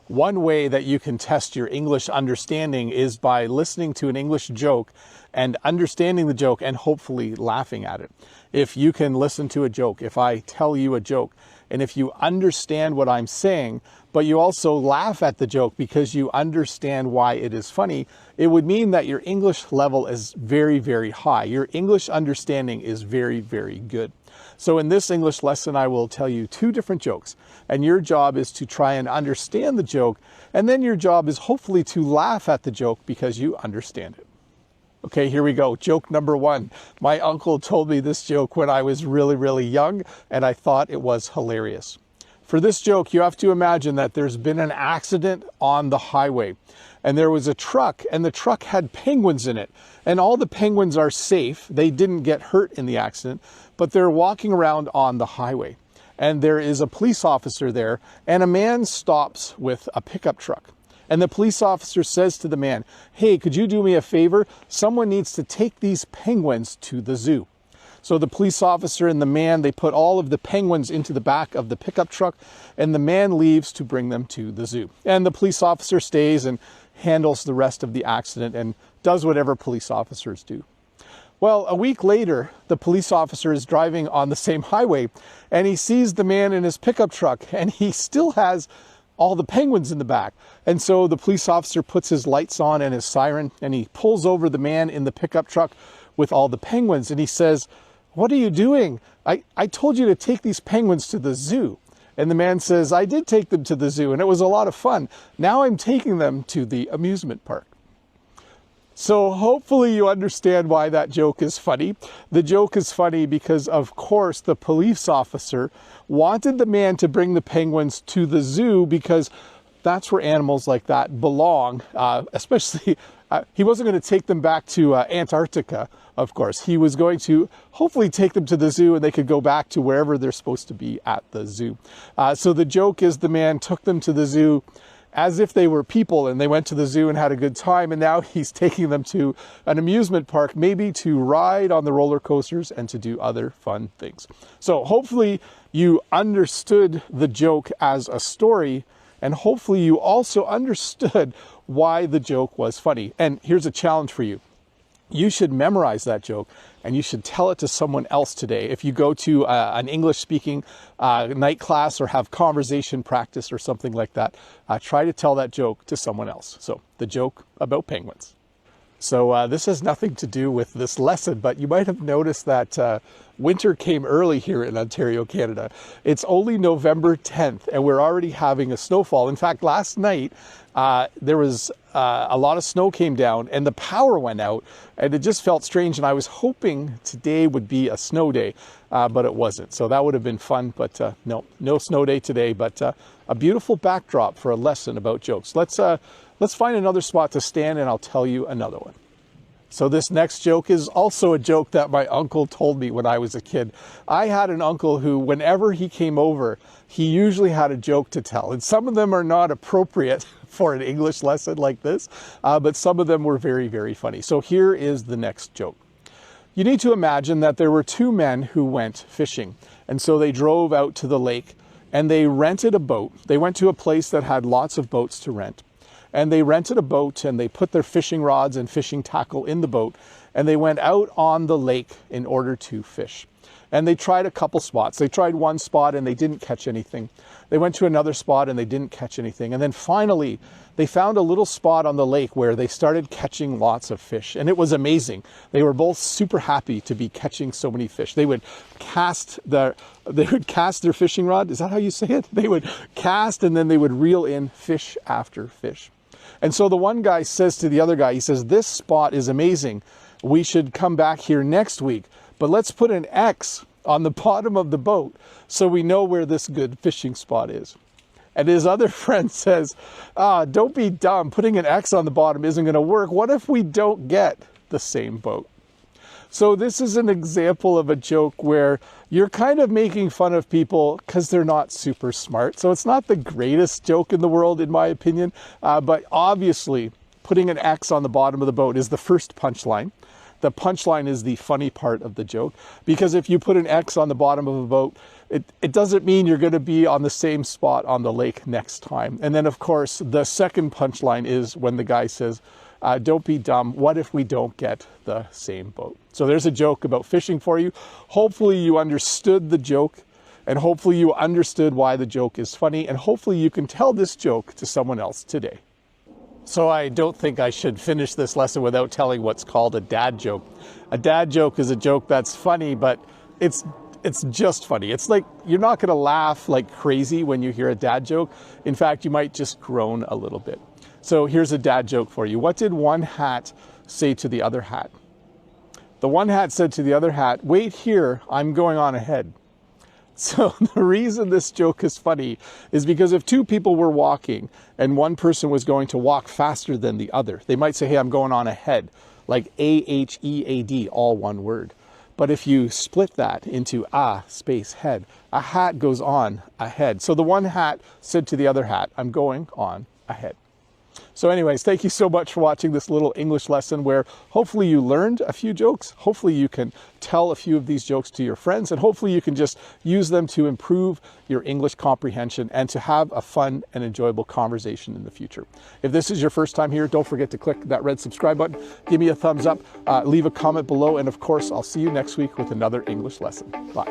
One way that you can test your English understanding is by listening to an English joke and understanding the joke and hopefully laughing at it. If you can listen to a joke, if I tell you a joke, and if you understand what I'm saying, but you also laugh at the joke because you understand why it is funny, it would mean that your English level is very, very high. Your English understanding is very, very good. So in this English lesson, I will tell you 2 different jokes, and your job is to try and understand the joke, and then your job is hopefully to laugh at the joke because you understand it. Okay, here we go. Joke number 1. My uncle told me this joke when I was really, really young, and I thought it was hilarious. For this joke, you have to imagine that there's been an accident on the highway, and there was a truck, and the truck had penguins in it, and all the penguins are safe. They didn't get hurt in the accident, but they're walking around on the highway, and there is a police officer there, and a man stops with a pickup truck. And the police officer says to the man, "Hey, could you do me a favor? Someone needs to take these penguins to the zoo." So the police officer and the man, they put all of the penguins into the back of the pickup truck, and the man leaves to bring them to the zoo. And the police officer stays and handles the rest of the accident and does whatever police officers do. Well, a week later, the police officer is driving on the same highway, and he sees the man in his pickup truck, and he still has all the penguins in the back. And so the police officer puts his lights on and his siren, and he pulls over the man in the pickup truck with all the penguins, and he says, "What are you doing? I told you to take these penguins to the zoo." And the man says, "I did take them to the zoo, and it was a lot of fun. Now I'm taking them to the amusement park." So hopefully you understand why that joke is funny. The joke is funny because, of course, the police officer wanted the man to bring the penguins to the zoo because that's where animals like that belong, especially he wasn't going to take them back to Antarctica, of course. He was going to hopefully take them to the zoo and they could go back to wherever they're supposed to be at the zoo. So the joke is the man took them to the zoo as if they were people, and they went to the zoo and had a good time, and now he's taking them to an amusement park, maybe to ride on the roller coasters and to do other fun things. So hopefully you understood the joke as a story, and hopefully you also understood why the joke was funny. And here's a challenge for you. You should memorize that joke, and you should tell it to someone else today. If you go to an English-speaking night class or have conversation practice or something like that, try to tell that joke to someone else. So the joke about penguins. So this has nothing to do with this lesson, but you might have noticed that winter came early here in Ontario, Canada. It's only November 10th, and we're already having a snowfall. In fact, last night, there was a lot of snow came down and the power went out, and it just felt strange, and I was hoping today would be a snow day, but it wasn't. So that would have been fun, but no snow day today, but a beautiful backdrop for a lesson about jokes. Let's find another spot to stand, and I'll tell you another one. So this next joke is also a joke that my uncle told me when I was a kid. I had an uncle who, whenever he came over, he usually had a joke to tell. And some of them are not appropriate for an English lesson like this, but some of them were very, very funny. So here is the next joke. You need to imagine that there were 2 men who went fishing. And so they drove out to the lake and they rented a boat. They went to a place that had lots of boats to rent. And they rented a boat and they put their fishing rods and fishing tackle in the boat, and they went out on the lake in order to fish. And they tried a couple spots. They tried one spot and they didn't catch anything. They went to another spot and they didn't catch anything. And then finally, they found a little spot on the lake where they started catching lots of fish. And it was amazing. They were both super happy to be catching so many fish. They would cast their fishing rod. Is that how you say it? They would cast and then they would reel in fish after fish. And so the one guy says to the other guy, he says, "This spot is amazing. We should come back here next week, but let's put an X on the bottom of the boat so we know where this good fishing spot is." And his other friend says, "Don't be dumb. Putting an X on the bottom isn't going to work. What if we don't get the same boat?" So this is an example of a joke where you're kind of making fun of people because they're not super smart. So it's not the greatest joke in the world, in my opinion, but obviously putting an X on the bottom of the boat is the first punchline. the punchline is the funny part of the joke. Because if you put an X on the bottom of a boat, it doesn't mean you're going to be on the same spot on the lake next time. And then, of course, the second punchline is when the guy says, don't be dumb. What if we don't get the same boat? So there's a joke about fishing for you. Hopefully you understood the joke, and hopefully you understood why the joke is funny, and hopefully you can tell this joke to someone else today. So I don't think I should finish this lesson without telling what's called a dad joke. A dad joke is a joke that's funny, but it's just funny. It's like you're not going to laugh like crazy when you hear a dad joke. In fact, you might just groan a little bit. So here's a dad joke for you. What did one hat say to the other hat? The one hat said to the other hat, "Wait here, I'm going on ahead." So the reason this joke is funny is because if two people were walking and one person was going to walk faster than the other, they might say, "Hey, I'm going on ahead," like A-H-E-A-D, all one word. But if you split that into space head, a hat goes on ahead. So the one hat said to the other hat, "I'm going on ahead." So anyways, thank you so much for watching this little English lesson where hopefully you learned a few jokes. Hopefully you can tell a few of these jokes to your friends, and hopefully you can just use them to improve your English comprehension and to have a fun and enjoyable conversation in the future. If this is your first time here, don't forget to click that red subscribe button. Give me a thumbs up, leave a comment below, and of course, I'll see you next week with another English lesson. Bye.